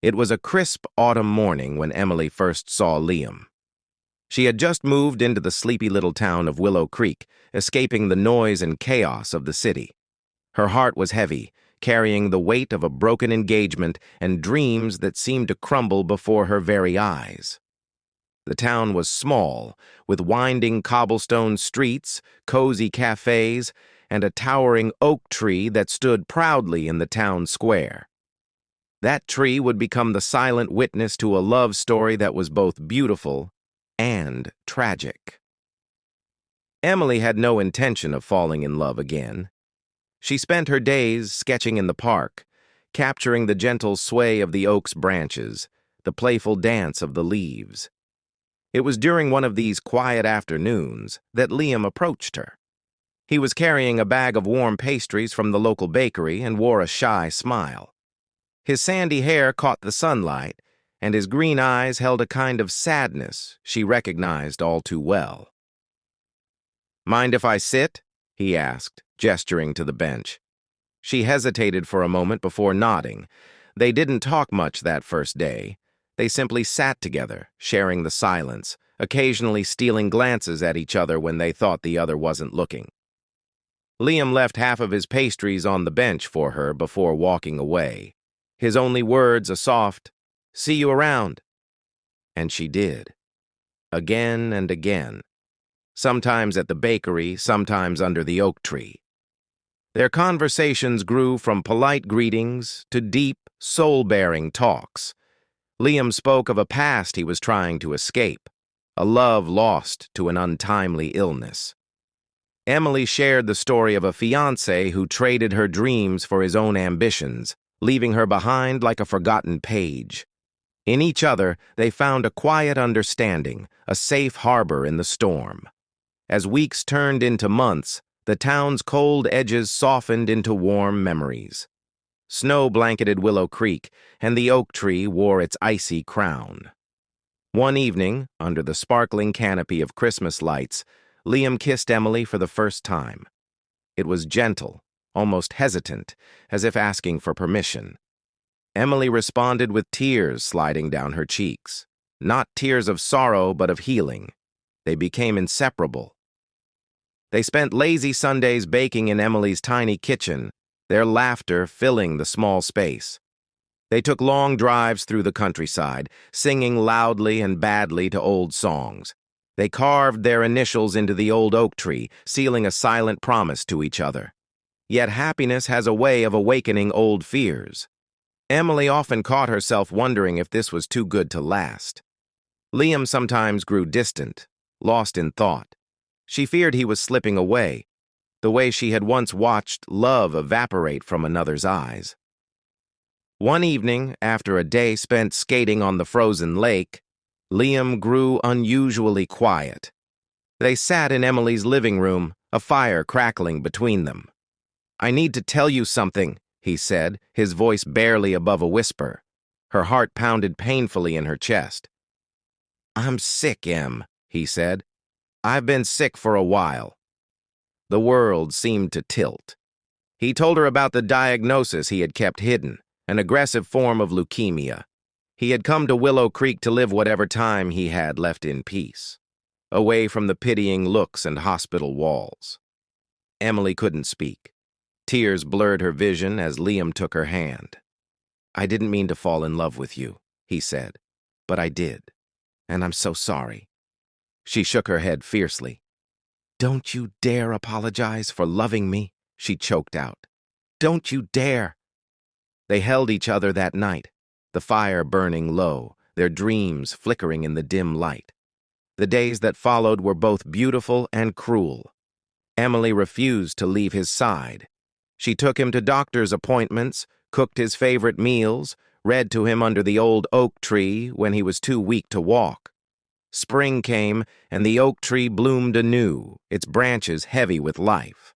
It was a crisp autumn morning when Emily first saw Liam. She had just moved into the sleepy little town of Willow Creek, escaping the noise and chaos of the city. Her heart was heavy, carrying the weight of a broken engagement and dreams that seemed to crumble before her very eyes. The town was small, with winding cobblestone streets, cozy cafes, and a towering oak tree that stood proudly in the town square. That tree would become the silent witness to a love story that was both beautiful and tragic. Emily had no intention of falling in love again. She spent her days sketching in the park, capturing the gentle sway of the oak's branches, the playful dance of the leaves. It was during one of these quiet afternoons that Liam approached her. He was carrying a bag of warm pastries from the local bakery and wore a shy smile. His sandy hair caught the sunlight, and his green eyes held a kind of sadness she recognized all too well. "Mind if I sit?" he asked, gesturing to the bench. She hesitated for a moment before nodding. They didn't talk much that first day. They simply sat together, sharing the silence, occasionally stealing glances at each other when they thought the other wasn't looking. Liam left half of his pastries on the bench for her before walking away. His only words a soft, "See you around." And she did. Again and again. Sometimes at the bakery, sometimes under the oak tree. Their conversations grew from polite greetings to deep, soul-bearing talks. Liam spoke of a past he was trying to escape, a love lost to an untimely illness. Emily shared the story of a fiancé who traded her dreams for his own ambitions, leaving her behind like a forgotten page. In each other, they found a quiet understanding, a safe harbor in the storm. As weeks turned into months, the town's cold edges softened into warm memories. Snow blanketed Willow Creek, and the oak tree wore its icy crown. One evening, under the sparkling canopy of Christmas lights, Liam kissed Emily for the first time. It was gentle, almost hesitant, as if asking for permission. Emily responded with tears sliding down her cheeks. Not tears of sorrow, but of healing. They became inseparable. They spent lazy Sundays baking in Emily's tiny kitchen, their laughter filling the small space. They took long drives through the countryside, singing loudly and badly to old songs. They carved their initials into the old oak tree, sealing a silent promise to each other. Yet happiness has a way of awakening old fears. Emily often caught herself wondering if this was too good to last. Liam sometimes grew distant, lost in thought. She feared he was slipping away, the way she had once watched love evaporate from another's eyes. One evening, after a day spent skating on the frozen lake, Liam grew unusually quiet. They sat in Emily's living room, a fire crackling between them. "I need to tell you something," he said, his voice barely above a whisper. Her heart pounded painfully in her chest. "I'm sick, Em," he said. "I've been sick for a while." The world seemed to tilt. He told her about the diagnosis he had kept hidden, an aggressive form of leukemia. He had come to Willow Creek to live whatever time he had left in peace, away from the pitying looks and hospital walls. Emily couldn't speak. Tears blurred her vision as Liam took her hand. "I didn't mean to fall in love with you," he said, "but I did, and I'm so sorry." She shook her head fiercely. "Don't you dare apologize for loving me," she choked out. "Don't you dare." They held each other that night, the fire burning low, their dreams flickering in the dim light. The days that followed were both beautiful and cruel. Emily refused to leave his side. She took him to doctor's appointments, cooked his favorite meals, read to him under the old oak tree when he was too weak to walk. Spring came, and the oak tree bloomed anew, its branches heavy with life.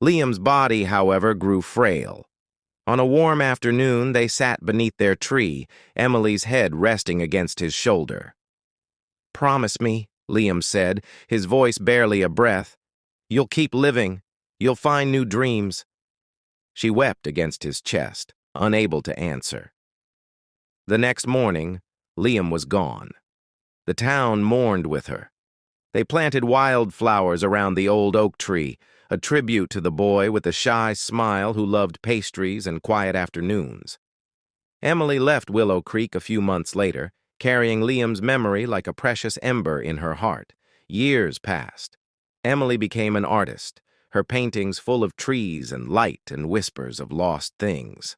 Liam's body, however, grew frail. On a warm afternoon, they sat beneath their tree, Emily's head resting against his shoulder. "Promise me," Liam said, his voice barely a breath. "You'll keep living. You'll find new dreams." She wept against his chest, unable to answer. The next morning, Liam was gone. The town mourned with her. They planted wildflowers around the old oak tree, a tribute to the boy with a shy smile who loved pastries and quiet afternoons. Emily left Willow Creek a few months later, carrying Liam's memory like a precious ember in her heart. Years passed. Emily became an artist, her paintings full of trees and light and whispers of lost things.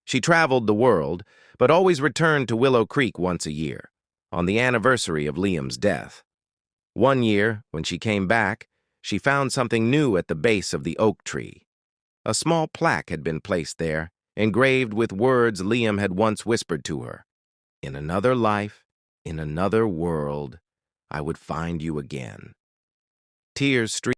She traveled the world, but always returned to Willow Creek once a year, on the anniversary of Liam's death. One year, when she came back, she found something new at the base of the oak tree. A small plaque had been placed there, engraved with words Liam had once whispered to her. "In another life, in another world, I would find you again." Tears streamed